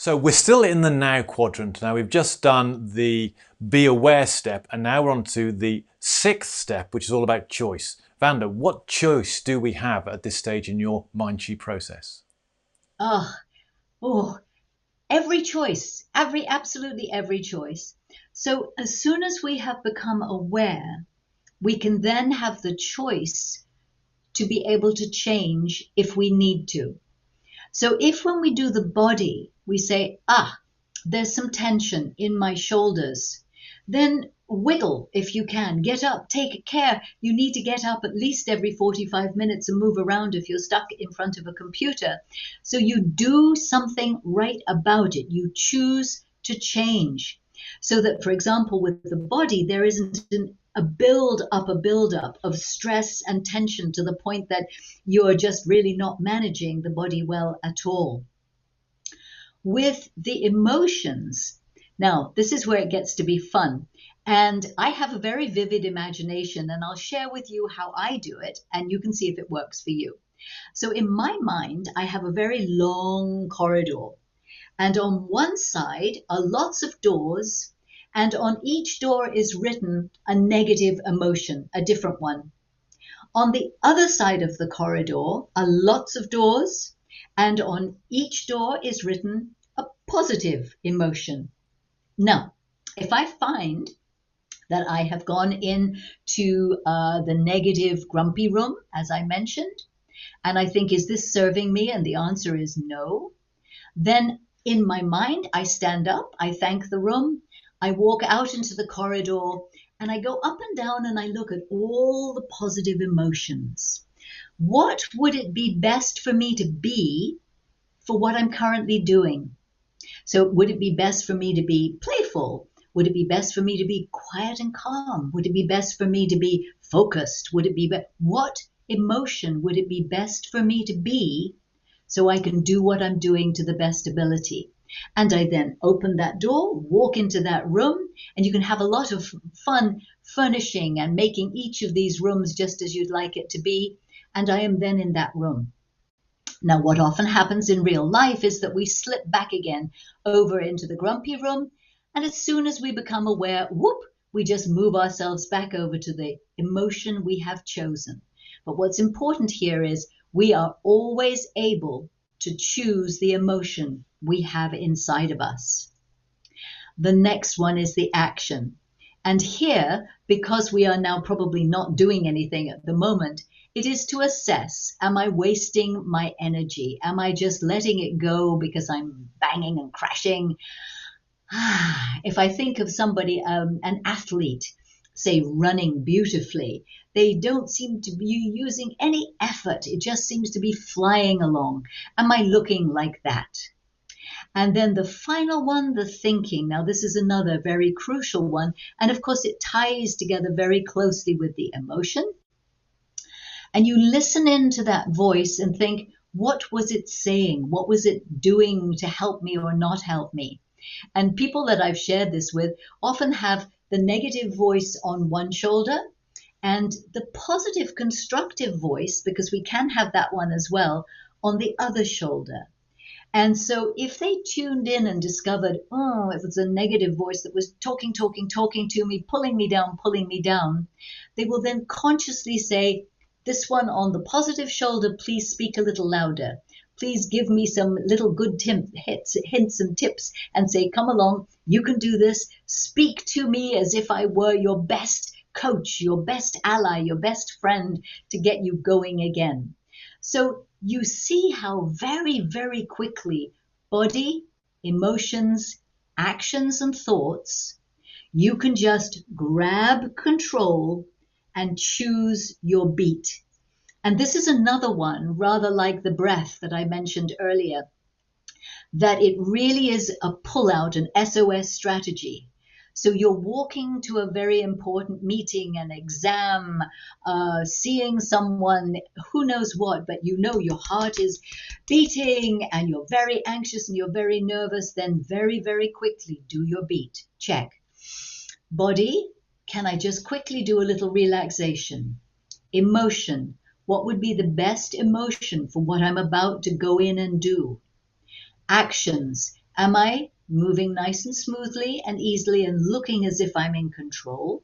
So we're still in the now quadrant. Now we've just done the be aware step, and now we're on to the sixth step, which is all about choice. Vanda, what choice do we have at this stage in your Mind-Chi process? Oh, oh, absolutely every choice. So as soon as we have become aware, we can then have the choice to be able to change if we need to. So if when we do the body, we say, there's some tension in my shoulders, then wiggle if you can. Get up, take care. You need to get up at least every 45 minutes and move around if you're stuck in front of a computer. So you do something right about it. You choose to change. So that, for example, with the body, there isn't a build up of stress and tension to the point that you're just really not managing the body well at all. With the emotions, now this is where it gets to be fun. And I have a very vivid imagination, and I'll share with you how I do it, and you can see if it works for you. So, in my mind, I have a very long corridor, and on one side are lots of doors, and on each door is written a negative emotion, a different one. On the other side of the corridor are lots of doors, and on each door is written a positive emotion. Now, if I find that I have gone into the negative, grumpy room, as I mentioned, and I think, is this serving me? And the answer is no. Then in my mind, I stand up, I thank the room, I walk out into the corridor, and I go up and down and I look at all the positive emotions. What would it be best for me to be for what I'm currently doing? So, would it be best for me to be playful? Would it be best for me to be quiet and calm? Would it be best for me to be focused? Would it be what emotion would it be best for me to be so I can do what I'm doing to the best ability? And I then open that door, walk into that room, and you can have a lot of fun furnishing and making each of these rooms just as you'd like it to be. And I am then in that room. Now, what often happens in real life is that we slip back again over into the grumpy room. And as soon as we become aware, whoop, we just move ourselves back over to the emotion we have chosen. But what's important here is we are always able to choose the emotion we have inside of us. The next one is the action. And here, because we are now probably not doing anything at the moment, it is to assess, am I wasting my energy? Am I just letting it go because I'm banging and crashing? If I think of somebody, an athlete, say running beautifully, they don't seem to be using any effort. It just seems to be flying along. Am I looking like that? And then the final one, the thinking. Now, this is another very crucial one. And of course, it ties together very closely with the emotion. And you listen into that voice and think, what was it saying? What was it doing to help me or not help me? And people that I've shared this with often have the negative voice on one shoulder and the positive, constructive voice, because we can have that one as well, on the other shoulder. And so if they tuned in and discovered, it was a negative voice that was talking to me, pulling me down, they will then consciously say, this one on the positive shoulder, please speak a little louder. Please give me some little good hints and tips and say, come along, you can do this. Speak to me as if I were your best coach, your best ally, your best friend to get you going again. So you see how very, very quickly body, emotions, actions, and thoughts, you can just grab control and choose your beat. And this is another one, rather like the breath that I mentioned earlier, that it really is a pull-out, an SOS strategy. So you're walking to a very important meeting, an exam, seeing someone, who knows what, but you know your heart is beating and you're very anxious and you're very nervous. Then very, very quickly do your beat. Check. Body, can I just quickly do a little relaxation? Emotion, what would be the best emotion for what I'm about to go in and do? Actions, Am I moving nice and smoothly and easily and looking as if I'm in control?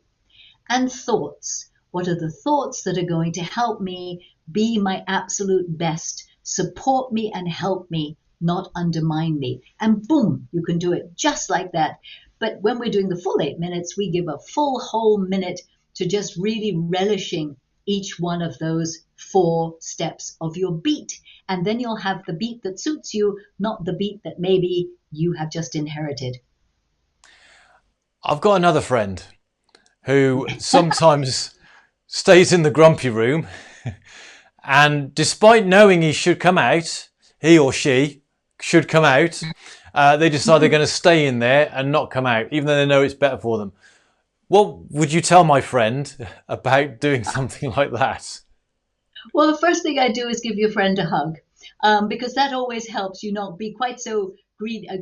And thoughts. What are the thoughts that are going to help me be my absolute best, support me and help me, not undermine me? And boom, you can do it just like that. But when we're doing the full 8 minutes, we give a full whole minute to just really relishing each one of those 4 steps of your beat. And then you'll have the beat that suits you, not the beat that maybe you have just inherited. I've got another friend who sometimes stays in the grumpy room, and despite knowing he should come out, he or she should come out, they decide they're going to stay in there and not come out, even though they know it's better for them. What would you tell my friend about doing something like that? Well, the first thing I do is give your friend a hug, because that always helps you not be quite so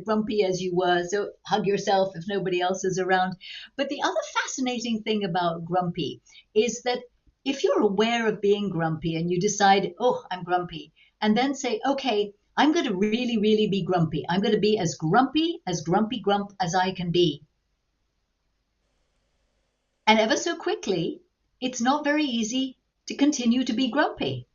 grumpy as you were. So hug yourself if nobody else is around. But the other fascinating thing about grumpy is that if you're aware of being grumpy and you decide, oh, I'm grumpy, and then say, okay, I'm going to really, really be grumpy. I'm going to be as grumpy grump as I can be. And ever so quickly, it's not very easy to continue to be grumpy.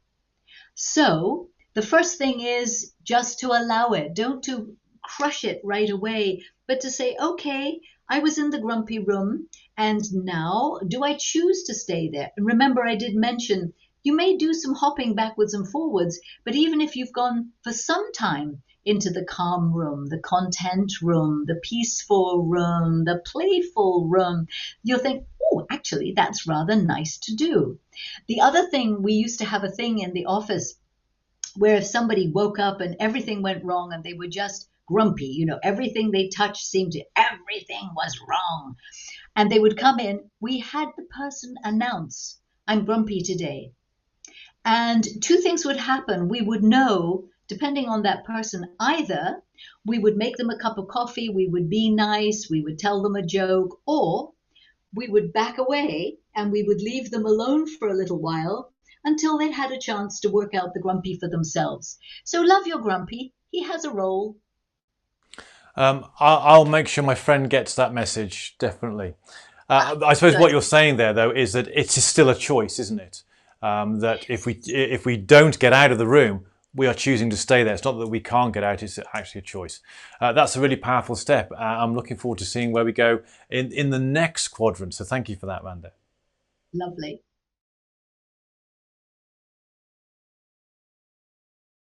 So the first thing is just to allow it. Don't to crush it right away, but to say, okay, I was in the grumpy room, and now do I choose to stay there? And remember, I did mention you may do some hopping backwards and forwards, but even if you've gone for some time into the calm room, the content room, the peaceful room, the playful room, you'll think, oh, actually, that's rather nice to do. The other thing, we used to have a thing in the office where if somebody woke up and everything went wrong and they were just grumpy, everything they touched everything was wrong. And they would come in, we had the person announce, I'm grumpy today. And 2 things would happen. We would know, depending on that person, either we would make them a cup of coffee, we would be nice, we would tell them a joke, or we would back away and we would leave them alone for a little while until they'd had a chance to work out the grumpy for themselves. So love your grumpy. He has a role. I'll make sure my friend gets that message, definitely. I suppose what you're saying there, though, is that it is still a choice, isn't it? That if we don't get out of the room, we are choosing to stay there. It's not that we can't get out, it's actually a choice. That's a really powerful step. I'm looking forward to seeing where we go in the next quadrant. So thank you for that, Vanda. Lovely.